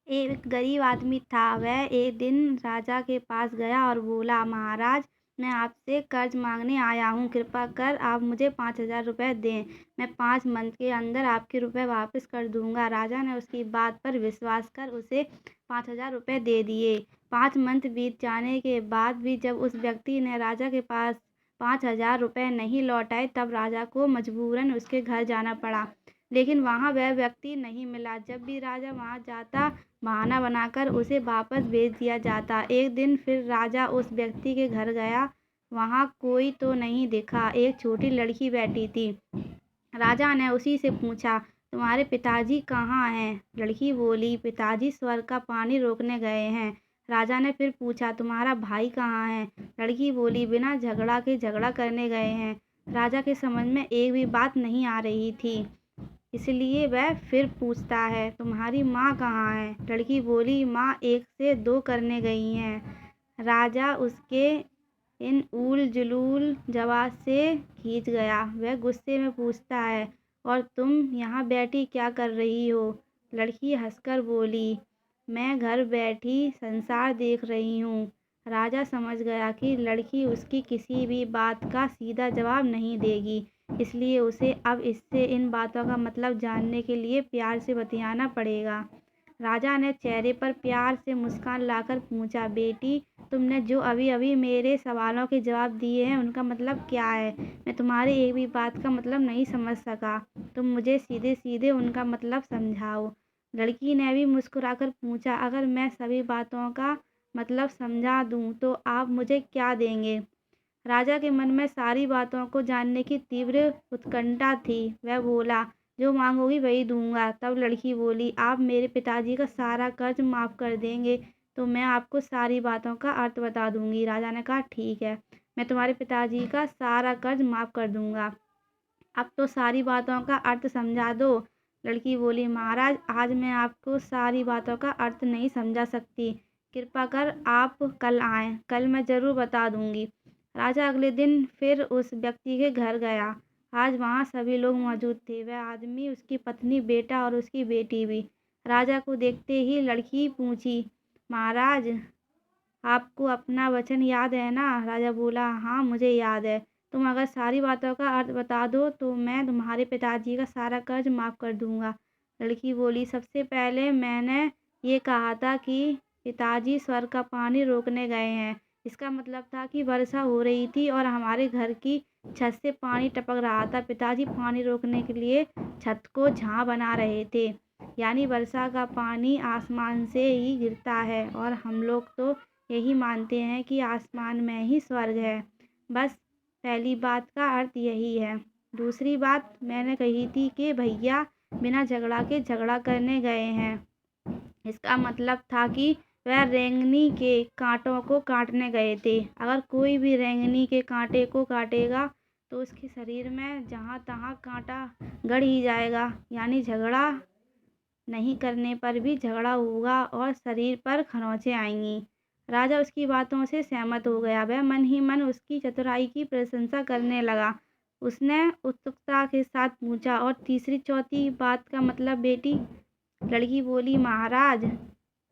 एक गरीब आदमी था। वह एक दिन राजा के पास गया और बोला, महाराज, मैं आपसे कर्ज मांगने आया हूँ। कृपा कर आप मुझे 5,000 रुपये दें। मैं 5 मंथ के अंदर आपके रुपए वापस कर दूंगा। राजा ने उसकी बात पर विश्वास कर उसे 5,000 रुपये दे दिए। 5 मंथ बीत जाने के बाद भी जब उस व्यक्ति ने राजा के पास 5,000 रुपये नहीं लौटाए, तब राजा को मजबूरन उसके घर जाना पड़ा। लेकिन वहाँ वह व्यक्ति नहीं मिला। जब भी राजा वहाँ जाता, बहाना बनाकर उसे वापस भेज दिया जाता। एक दिन फिर राजा उस व्यक्ति के घर गया। वहाँ कोई तो नहीं दिखा। एक छोटी लड़की बैठी थी। राजा ने उसी से पूछा, तुम्हारे पिताजी कहाँ हैं? लड़की बोली, पिताजी स्वर्ग का पानी रोकने गए हैं। राजा ने फिर पूछा, तुम्हारा भाई कहाँ है? लड़की बोली, बिना झगड़ा के झगड़ा करने गए हैं। राजा के समझ में एक भी बात नहीं आ रही थी, इसलिए वह फिर पूछता है, तुम्हारी माँ कहाँ है? लड़की बोली, माँ 1 से 2 करने गई हैं। राजा उसके इन ऊल जुलूल जवाब से खींच गया। वह गुस्से में पूछता है, और तुम यहाँ बैठी क्या कर रही हो? लड़की हंसकर बोली, मैं घर बैठी संसार देख रही हूँ। राजा समझ गया कि लड़की उसकी किसी भी बात का सीधा जवाब नहीं देगी, इसलिए उसे अब इससे इन बातों का मतलब जानने के लिए प्यार से बतियाना पड़ेगा। राजा ने चेहरे पर प्यार से मुस्कान लाकर पूछा, बेटी, तुमने जो अभी अभी मेरे सवालों के जवाब दिए हैं, उनका मतलब क्या है? मैं तुम्हारी एक भी बात का मतलब नहीं समझ सका। तुम मुझे सीधे सीधे उनका मतलब समझाओ। लड़की ने भी मुस्कुराकर पूछा, अगर मैं सभी बातों का मतलब समझा दूँ तो आप मुझे क्या देंगे? राजा के मन में सारी बातों को जानने की तीव्र उत्कंठा थी। वह बोला, जो मांगोगी वही दूंगा। तब लड़की बोली, आप मेरे पिताजी का सारा कर्ज माफ़ कर देंगे तो मैं आपको सारी बातों का अर्थ बता दूंगी। राजा ने कहा, ठीक है, मैं तुम्हारे पिताजी का सारा कर्ज माफ़ कर दूंगा। अब तो सारी बातों का अर्थ समझा दो। लड़की बोली, महाराज, आज मैं आपको सारी बातों का अर्थ नहीं समझा सकती। कृपा कर आप कल आएं, कल मैं ज़रूर बता दूंगी। राजा अगले दिन फिर उस व्यक्ति के घर गया। आज वहाँ सभी लोग मौजूद थे। वह आदमी, उसकी पत्नी, बेटा और उसकी बेटी भी। राजा को देखते ही लड़की पूछी, महाराज, आपको अपना वचन याद है ना? राजा बोला, हाँ, मुझे याद है। तुम अगर सारी बातों का अर्थ बता दो तो मैं तुम्हारे पिताजी का सारा कर्ज माफ़ कर दूंगा। लड़की बोली, सबसे पहले मैंने ये कहा था कि पिताजी स्वर्ग का पानी रोकने गए हैं। इसका मतलब था कि वर्षा हो रही थी और हमारे घर की छत से पानी टपक रहा था। पिताजी पानी रोकने के लिए छत को झाँ बना रहे थे। यानी वर्षा का पानी आसमान से ही गिरता है और हम लोग तो यही मानते हैं कि आसमान में ही स्वर्ग है। बस पहली बात का अर्थ यही है। दूसरी बात मैंने कही थी कि भैया बिना झगड़ा के झगड़ा करने गए हैं। इसका मतलब था कि वह रेंगनी के कांटों को काटने गए थे। अगर कोई भी रेंगनी के कांटे को काटेगा तो उसके शरीर में जहाँ तहाँ कांटा गड़ ही जाएगा। यानी झगड़ा नहीं करने पर भी झगड़ा होगा और शरीर पर खरोंचें आएंगी। राजा उसकी बातों से सहमत हो गया। वह मन ही मन उसकी चतुराई की प्रशंसा करने लगा। उसने उत्सुकता के साथ पूछा, और तीसरी चौथी बात का मतलब बेटी? लड़की बोली, महाराज,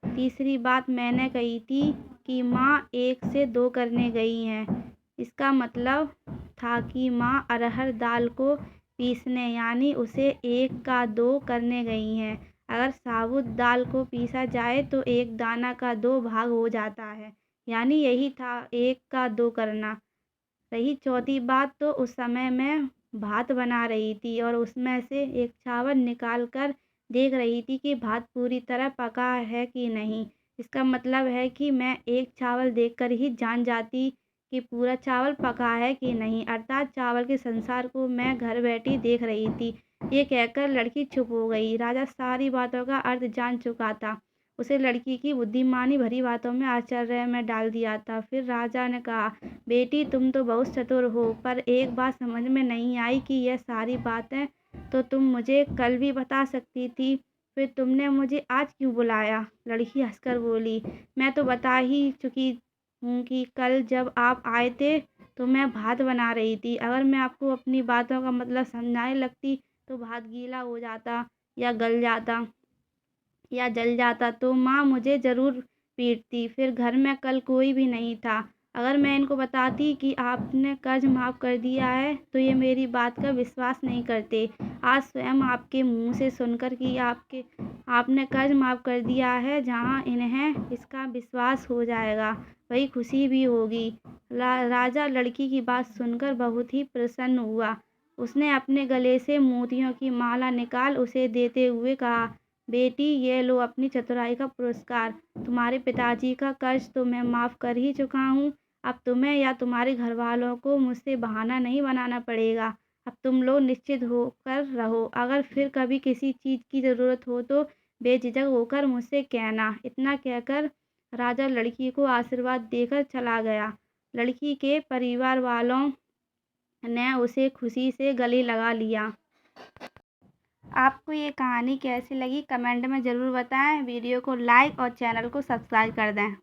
तीसरी बात मैंने कही थी कि माँ 1 से 2 करने गई हैं। इसका मतलब था कि माँ अरहर दाल को पीसने, यानी उसे 1 का 2 करने गई हैं। अगर साबुत दाल को पीसा जाए तो 1 दाना का 2 भाग हो जाता है, यानी यही था 1 का 2 करना। रही चौथी बात, तो उस समय मैं भात बना रही थी और उसमें से एक चावल निकाल कर देख रही थी कि भात पूरी तरह पका है कि नहीं। इसका मतलब है कि मैं एक चावल देखकर ही जान जाती कि पूरा चावल पका है कि नहीं, अर्थात चावल के संसार को मैं घर बैठी देख रही थी। ये कहकर लड़की चुप हो गई। राजा सारी बातों का अर्थ जान चुका था। उसे लड़की की बुद्धिमानी भरी बातों में आश्चर्य में डाल दिया था। फिर राजा ने कहा, बेटी, तुम तो बहुत चतुर हो, पर एक बात समझ में नहीं आई कि यह सारी बातें तो तुम मुझे कल भी बता सकती थी, फिर तुमने मुझे आज क्यों बुलाया? लड़की हंसकर बोली, मैं तो बता ही चुकी हूँ कि कल जब आप आए थे तो मैं भात बना रही थी। अगर मैं आपको अपनी बातों का मतलब समझाने लगती तो भात गीला हो जाता या गल जाता। या जल जाता तो माँ मुझे ज़रूर पीटती। फिर घर में कल कोई भी नहीं था। अगर मैं इनको बताती कि आपने कर्ज माफ़ कर दिया है तो ये मेरी बात का विश्वास नहीं करते। आज स्वयं आपके मुँह से सुनकर कि आपने कर्ज माफ़ कर दिया है, जहाँ इन्हें इसका विश्वास हो जाएगा वही खुशी भी होगी। राजा लड़की की बात सुनकर बहुत ही प्रसन्न हुआ। उसने अपने गले से मोतियों की माला निकाल उसे देते हुए कहा, बेटी ये लो अपनी चतुराई का पुरस्कार। तुम्हारे पिताजी का कर्ज तो मैं माफ़ कर ही चुका हूँ। अब तुम्हें या तुम्हारे घर वालों को मुझसे बहाना नहीं बनाना पड़ेगा। अब तुम लोग निश्चित होकर रहो। अगर फिर कभी किसी चीज़ की ज़रूरत हो तो बेझिझक होकर मुझसे कहना। इतना कहकर राजा लड़की को आशीर्वाद देकर चला गया। लड़की के परिवार वालों ने उसे खुशी से गले लगा लिया। आपको ये कहानी कैसी लगी कमेंट में ज़रूर बताएं। वीडियो को लाइक और चैनल को सब्सक्राइब कर दें।